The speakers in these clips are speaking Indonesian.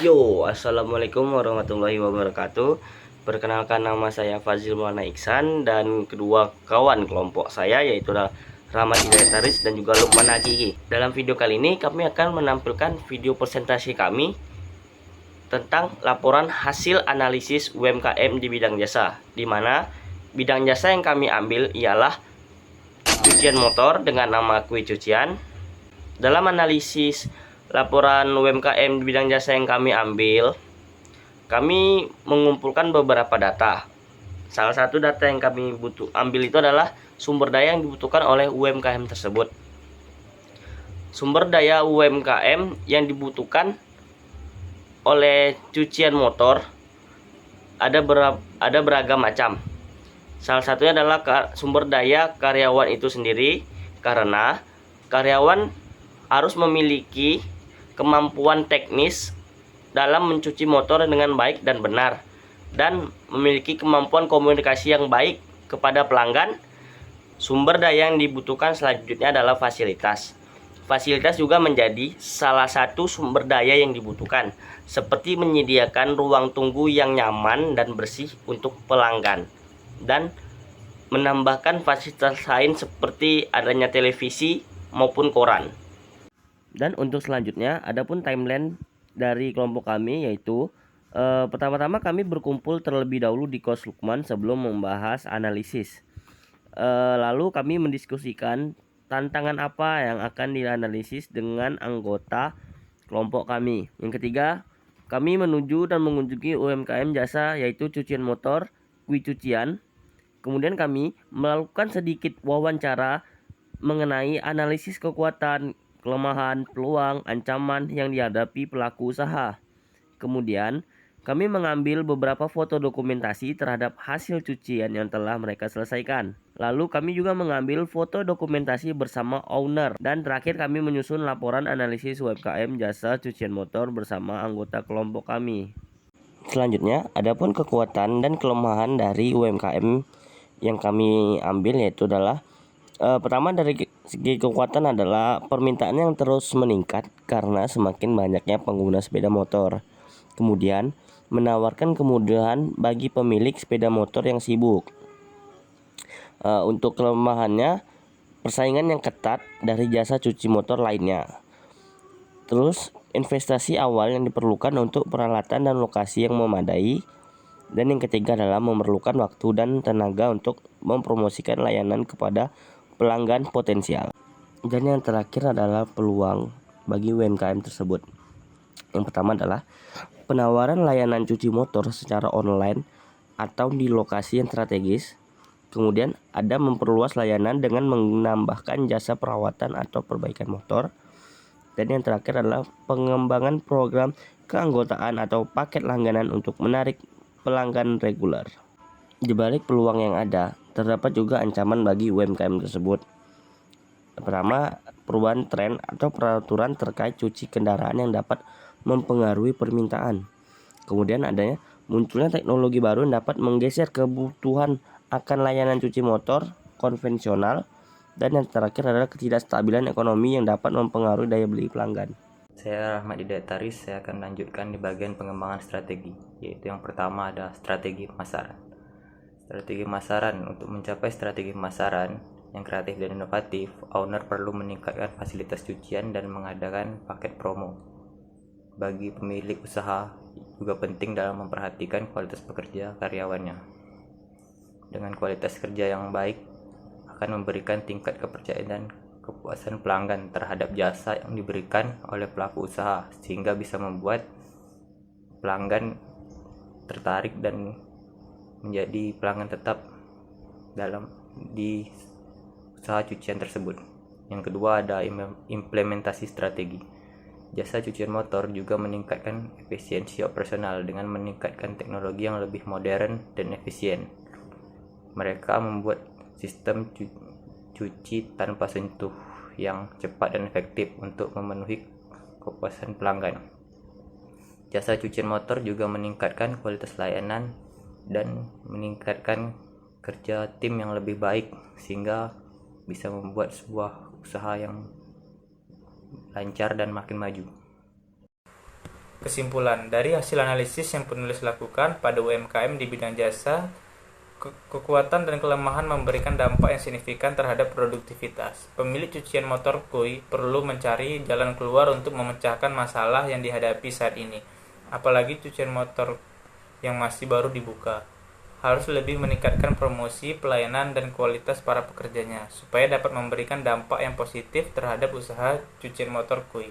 Yo, assalamualaikum warahmatullahi wabarakatuh. Perkenalkan, nama saya Fazil Maulana Iksan dan kedua kawan kelompok saya yaitu Rahmat Hidayat Taris dan juga Lukman Hakiki. Dalam video kali ini kami akan menampilkan video presentasi kami tentang laporan hasil analisis UMKM di bidang jasa, di mana bidang jasa yang kami ambil ialah cucian motor dengan nama Kue Cucian. Dalam analisis laporan UMKM di bidang jasa yang kami ambil, kami mengumpulkan beberapa data. Salah satu data yang kami ambil itu adalah sumber daya yang dibutuhkan oleh UMKM tersebut. Sumber daya UMKM yang dibutuhkan oleh cucian motor ada beragam macam. Salah satunya adalah sumber daya karyawan itu sendiri, karena karyawan harus memiliki kemampuan teknis dalam mencuci motor dengan baik dan benar, dan memiliki kemampuan komunikasi yang baik kepada pelanggan. Sumber daya yang dibutuhkan selanjutnya adalah fasilitas. Fasilitas juga menjadi salah satu sumber daya yang dibutuhkan, seperti menyediakan ruang tunggu yang nyaman dan bersih untuk pelanggan, dan menambahkan fasilitas lain seperti adanya televisi maupun koran. Dan untuk selanjutnya, adapun timeline dari kelompok kami yaitu pertama-tama kami berkumpul terlebih dahulu di kos Lukman sebelum membahas analisis. Lalu kami mendiskusikan tantangan apa yang akan dianalisis dengan anggota kelompok kami. Yang ketiga, kami menuju dan mengunjungi UMKM jasa yaitu cucian motor, Kue Cucian. Kemudian kami melakukan sedikit wawancara mengenai analisis kekuatan, kelemahan, peluang, ancaman yang dihadapi pelaku usaha. Kemudian, kami mengambil beberapa foto dokumentasi terhadap hasil cucian yang telah mereka selesaikan. Lalu kami juga mengambil foto dokumentasi bersama owner. Dan terakhir kami menyusun laporan analisis UMKM jasa cucian motor bersama anggota kelompok kami. Selanjutnya, adapun kekuatan dan kelemahan dari UMKM yang kami ambil yaitu adalah pertama, dari segi kekuatan adalah permintaan yang terus meningkat karena semakin banyaknya pengguna sepeda motor. Kemudian, menawarkan kemudahan bagi pemilik sepeda motor yang sibuk. Untuk kelemahannya, persaingan yang ketat dari jasa cuci motor lainnya. Terus, investasi awal yang diperlukan untuk peralatan dan lokasi yang memadai. Dan yang ketiga adalah memerlukan waktu dan tenaga untuk mempromosikan layanan kepada pelanggan potensial. Dan yang terakhir adalah peluang bagi UMKM tersebut. Yang pertama adalah penawaran layanan cuci motor secara online atau di lokasi yang strategis. Kemudian ada memperluas layanan dengan menambahkan jasa perawatan atau perbaikan motor. Dan yang terakhir adalah pengembangan program keanggotaan atau paket langganan untuk menarik pelanggan reguler. Di balik peluang yang ada, terdapat juga ancaman bagi UMKM tersebut. Pertama, perubahan tren atau peraturan terkait cuci kendaraan yang dapat mempengaruhi permintaan. Kemudian adanya munculnya teknologi baru yang dapat menggeser kebutuhan akan layanan cuci motor konvensional. Dan yang terakhir adalah ketidakstabilan ekonomi yang dapat mempengaruhi daya beli pelanggan. Saya Rahmat Hidayat Taris, saya akan lanjutkan di bagian pengembangan strategi, yaitu yang pertama ada strategi pemasaran. Strategi pemasaran. Untuk mencapai strategi pemasaran yang kreatif dan inovatif, owner perlu meningkatkan fasilitas cucian dan mengadakan paket promo. Bagi pemilik usaha juga penting dalam memperhatikan kualitas pekerja karyawannya. Dengan kualitas kerja yang baik akan memberikan tingkat kepercayaan dan kepuasan pelanggan terhadap jasa yang diberikan oleh pelaku usaha, sehingga bisa membuat pelanggan tertarik dan menjadi pelanggan tetap di usaha cucian tersebut. Yang kedua ada implementasi strategi. Jasa cucian motor juga meningkatkan efisiensi operasional dengan meningkatkan teknologi yang lebih modern dan efisien. Mereka membuat sistem cuci tanpa sentuh yang cepat dan efektif untuk memenuhi kepuasan pelanggan. Jasa cucian motor juga meningkatkan kualitas layanan dan meningkatkan kerja tim yang lebih baik, sehingga bisa membuat sebuah usaha yang lancar dan makin maju. Kesimpulan, dari hasil analisis yang penulis lakukan pada UMKM di bidang jasa, kekuatan dan kelemahan memberikan dampak yang signifikan terhadap produktivitas. Pemilik cucian motor koi perlu mencari jalan keluar untuk memecahkan masalah yang dihadapi saat ini. Apalagi cucian motor yang masih baru dibuka. Harus lebih meningkatkan promosi, pelayanan, dan kualitas para pekerjanya, supaya dapat memberikan dampak yang positif terhadap usaha cucian motor koi.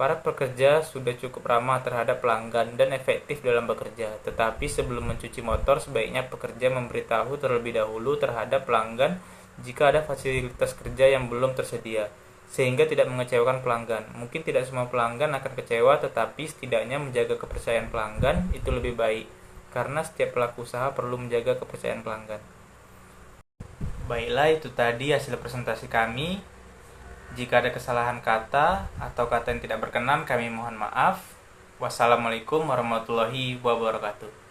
Para pekerja sudah cukup ramah terhadap pelanggan dan efektif dalam bekerja, tetapi sebelum mencuci motor sebaiknya pekerja memberitahu terlebih dahulu terhadap pelanggan jika ada fasilitas kerja yang belum tersedia, sehingga tidak mengecewakan pelanggan. Mungkin tidak semua pelanggan akan kecewa, tetapi setidaknya menjaga kepercayaan pelanggan itu lebih baik, karena setiap pelaku usaha perlu menjaga kepercayaan pelanggan. Baiklah, itu tadi hasil presentasi kami. Jika ada kesalahan kata atau kata yang tidak berkenan, kami mohon maaf. Wassalamualaikum warahmatullahi wabarakatuh.